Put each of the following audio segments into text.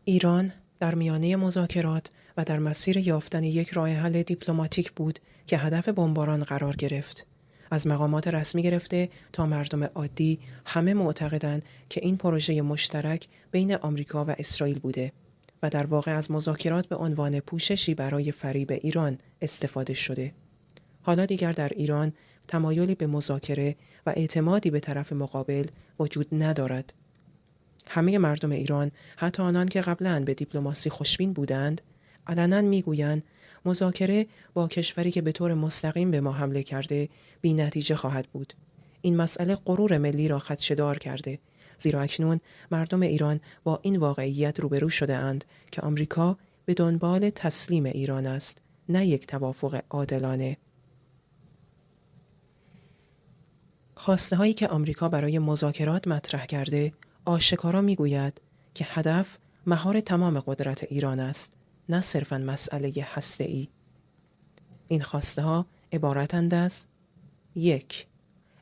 ایران در میانه مذاکرات و در مسیر یافتن یک راه حل دیپلماتیک بود که هدف بمباران قرار گرفت. از مقامات رسمی گرفته تا مردم عادی همه معتقدند که این پروژه مشترک بین آمریکا و اسرائیل بوده و در واقع از مذاکرات به عنوان پوششی برای فریب ایران استفاده شده. حالا دیگر در ایران تمایلی به مذاکره و اعتمادی به طرف مقابل وجود ندارد. همه مردم ایران، حتی آنان که قبلاً به دیپلماسی خوشبین بودند، علناً میگویند مذاکره با کشوری که به طور مستقیم به ما حمله کرده بی نتیجه خواهد بود. این مسئله غرور ملی را خدشه‌دار کرده، زیرا اکنون مردم ایران با این واقعیت روبرو شده اند که آمریکا به دنبال تسلیم ایران است، نه یک توافق عادلانه. خواسته هایی که آمریکا برای مذاکرات مطرح کرده آشکارا میگوید که هدف مهار تمام قدرت ایران است، نه صرفاً مسئله هسته‌ای. این خواسته ها عبارتند از: 1.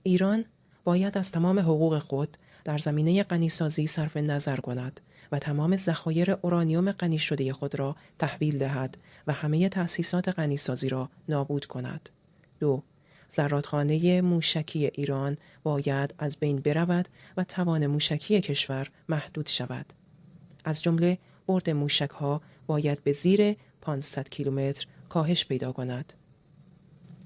ایران باید از تمام حقوق خود در زمینه غنیسازی صرف نظر کند و تمام ذخایر اورانیوم غنی شده خود را تحویل دهد و همه تأسیسات غنیسازی را نابود کند. 2. زرادخانه موشکی ایران باید از بین برود و توان موشکی کشور محدود شود. از جمله برد موشک‌ها باید به زیر 500 کیلومتر کاهش پیدا کند.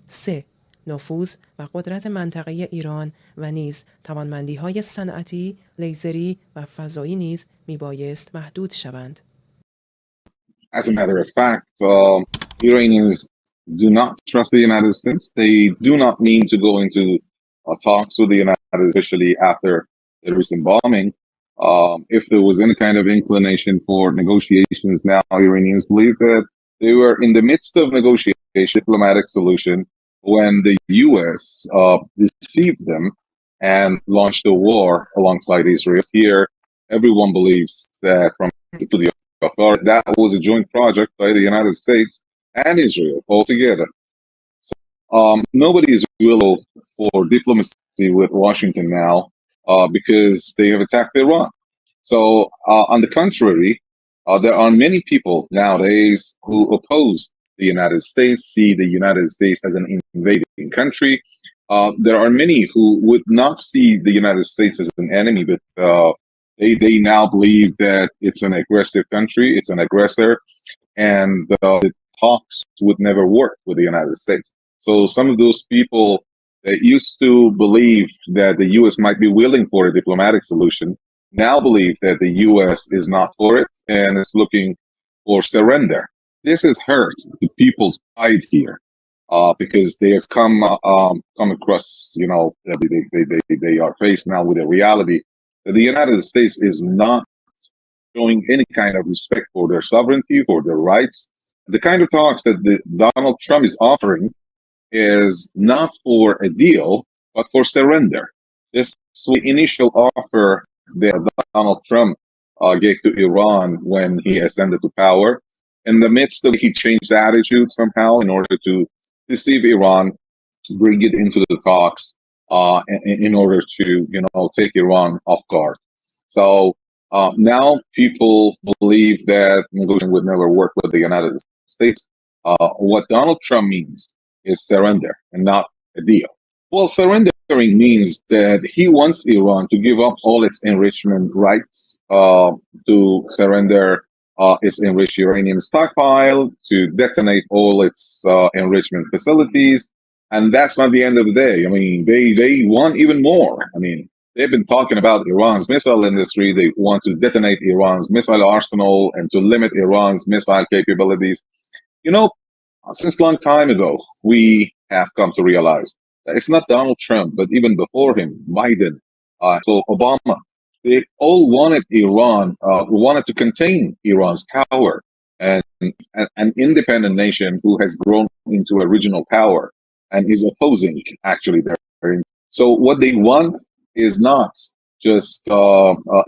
3. نفوذ و قدرت منطقه ایران و نیز توانمندی‌های صنعتی، لیزری و فضایی نیز میبایست محدود شوند. As a matter of fact, Iranians do not trust the United States. They do not mean to go into talks with the United States, especially after the recent bombing. If there was any kind of inclination for negotiations now, Iranians believe that they were in the midst of negotiation, diplomatic solution, when the U.S. deceived them and launched a war alongside Israel. Here, everyone believes that from to the that was a joint project by the United States and Israel altogether. So, nobody is willing for diplomacy with Washington now because they have attacked Iran. So, on the contrary, there are many people nowadays who oppose the United States, see the United States as an invading country. There are many who would not see the United States as an enemy, but they now believe that it's an aggressive country, it's an aggressor, and the talks would never work with the United States. So some of those people that used to believe that the U.S. might be willing for a diplomatic solution now believe that the U.S. is not for it and is looking for surrender. This has hurt the people's pride here because they have come across, they are faced now with a reality that the United States is not showing any kind of respect for their sovereignty, for their rights. The kind of talks that Donald Trump is offering is not for a deal, but for surrender. This was the initial offer that Donald Trump gave to Iran when he ascended to power. In the midst of it, he changed attitude somehow in order to deceive Iran, bring it into the talks, in order to, take Iran off guard. So now people believe that negotiation would never work with the United States. What Donald Trump means is surrender and not a deal. Well, surrendering means that he wants Iran to give up all its enrichment rights, to surrender its enriched uranium stockpile, to detonate all its enrichment facilities. And that's not the end of the day. I mean, they want even more. I mean, they've been talking about Iran's missile industry. They want to detonate Iran's missile arsenal and to limit Iran's missile capabilities. Since a long time ago, we have come to realize that it's not Donald Trump, but even before him, Biden, so Obama, they all wanted Iran, wanted to contain Iran's power and an independent nation who has grown into a regional power and is opposing actually their. So what they want is not just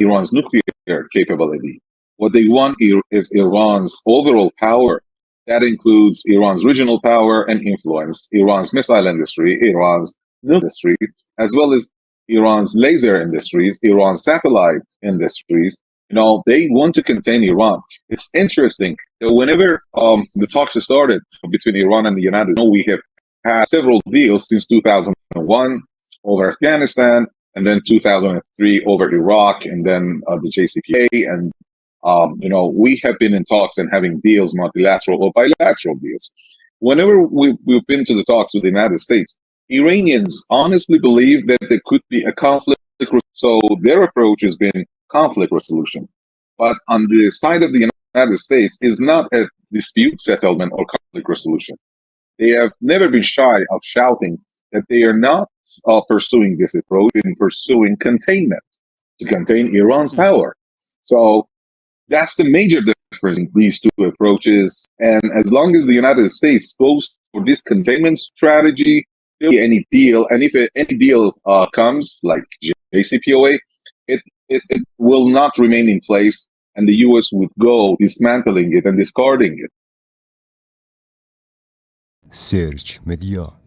Iran's nuclear capability. What they want is Iran's overall power. That includes Iran's regional power and influence, Iran's missile industry, Iran's nuclear industry, as well as Iran's laser industries, Iran's satellite industries, they want to contain Iran. It's interesting that whenever the talks started between Iran and the United States, we have had several deals since 2001 over Afghanistan, and then 2003 over Iraq, and then the JCPOA, and we have been in talks and having deals, multilateral or bilateral deals. Whenever we've been to the talks with the United States, Iranians honestly believe that there could be a conflict, so their approach has been conflict resolution. But on the side of the United States is not a dispute settlement or conflict resolution. They have never been shy of shouting that they are not pursuing this approach in pursuing containment to contain Iran's power. So that's the major difference in these two approaches. And as long as the United States goes for this containment strategy, there will be any deal. And if any deal comes, like JCPOA, it will not remain in place, and the U.S. would go dismantling it and discarding it. سرچ مدیا